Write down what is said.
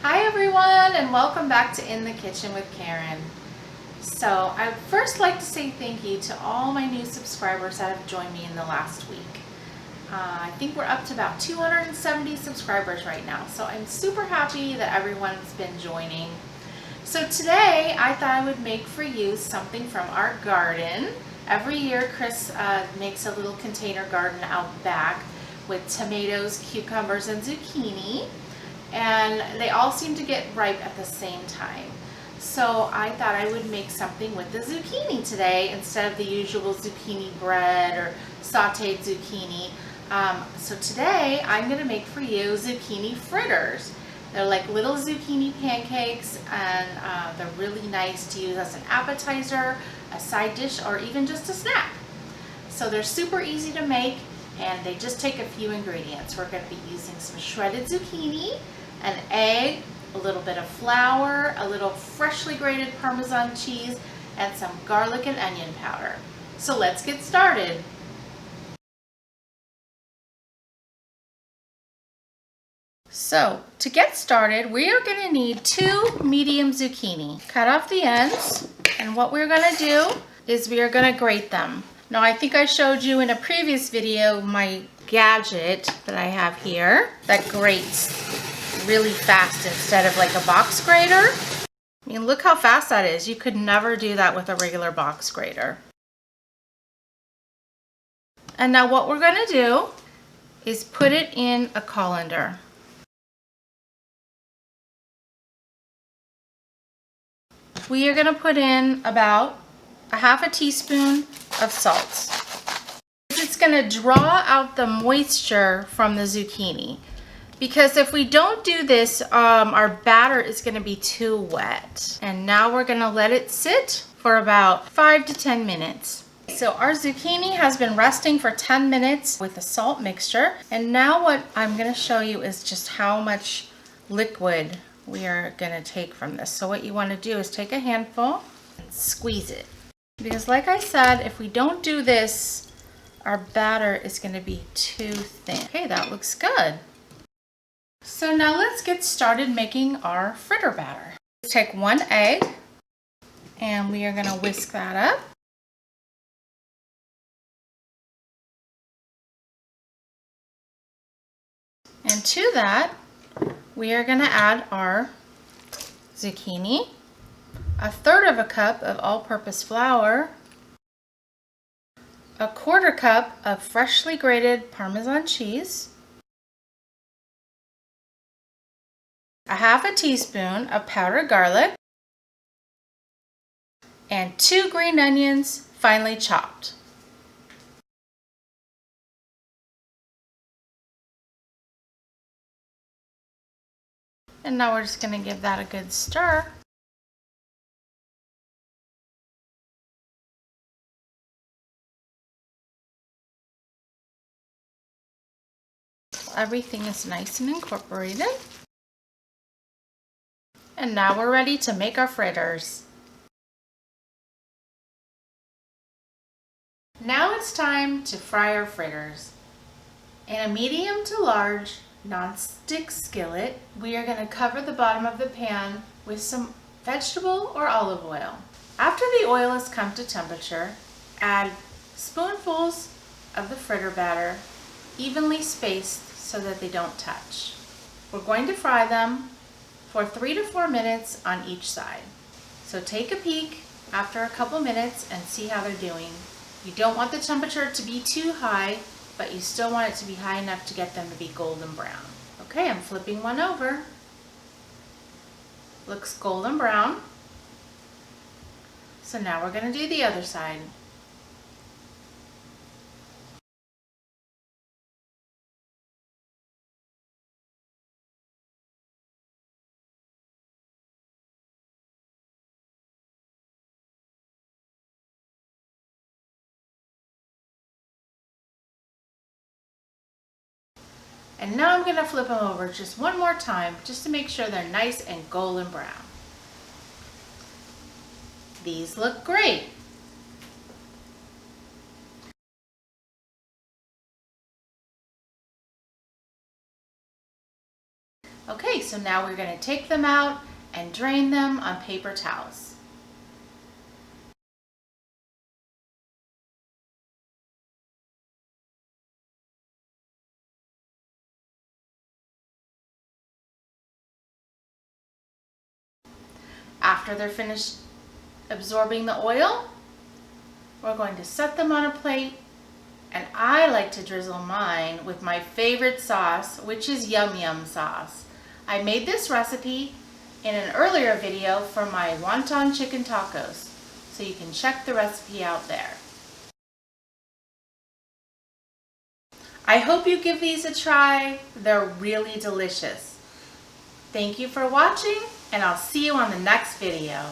Hi everyone, and welcome back to In the Kitchen with Karen. So I'd first like to say thank you to all my new subscribers that have joined me in the last week. I think we're up to about 270 subscribers right now, so I'm super happy that everyone's been joining. So today I thought I would make for you something from our garden. Every year Chris makes a little container garden out back with tomatoes, cucumbers, and zucchini. And they all seem to get ripe at the same time. So I thought I would make something with the zucchini today instead of the usual zucchini bread or sauteed zucchini. So today I'm going to make for you zucchini fritters. They're like little zucchini pancakes, and they're really nice to use as an appetizer, a side dish, or even just a snack. So they're super easy to make, and they just take a few ingredients. We're going to be using some shredded zucchini, an egg, a little bit of flour, a little freshly grated parmesan cheese, and some garlic and onion powder. So let's get started. So to get started, we are going to need 2 medium zucchini. Cut off the ends, and what we're going to do is we are going to grate them. Now I think I showed you in a previous video my gadget that I have here that grates really fast instead of like a box grater. I mean, look how fast that is. You could never do that with a regular box grater. And now what we're going to do is put it in a colander. We are going to put in about a half a teaspoon of salt. It's going to draw out the moisture from the zucchini. Because if we don't do this, our batter is going to be too wet. And now we're going to let it sit for about 5 to 10 minutes. So our zucchini has been resting for 10 minutes with the salt mixture. And now what I'm going to show you is just how much liquid we are going to take from this. So what you want to do is take a handful and squeeze it. Because like I said, if we don't do this, our batter is going to be too thin. Okay, that looks good. So now let's get started making our fritter batter. Let's take 1 egg, and we are going to whisk that up. And to that, we are going to add our zucchini, 1/3 cup of all-purpose flour, 1/4 cup of freshly grated Parmesan cheese, 1/2 teaspoon of powdered garlic, and 2 green onions finely chopped. And now we're just going to give that a good stir. Everything is nice and incorporated. And now we're ready to make our fritters. Now it's time to fry our fritters. In a medium to large non-stick skillet, we are going to cover the bottom of the pan with some vegetable or olive oil. After the oil has come to temperature, add spoonfuls of the fritter batter, evenly spaced so that they don't touch. We're going to fry them for 3 to 4 minutes on each side. So take a peek after a couple minutes and see how they're doing. You don't want the temperature to be too high, but you still want it to be high enough to get them to be golden brown. Okay, I'm flipping one over. Looks golden brown. So now we're going to do the other side. And now I'm going to flip them over just one more time just to make sure they're nice and golden brown. These look great. Okay, so now we're going to take them out and drain them on paper towels. After they're finished absorbing the oil, we're going to set them on a plate, and I like to drizzle mine with my favorite sauce, which is Yum Yum sauce. I made this recipe in an earlier video for my Wonton Chicken tacos, so you can check the recipe out there. I hope you give these a try. They're really delicious. Thank you for watching, and I'll see you on the next video.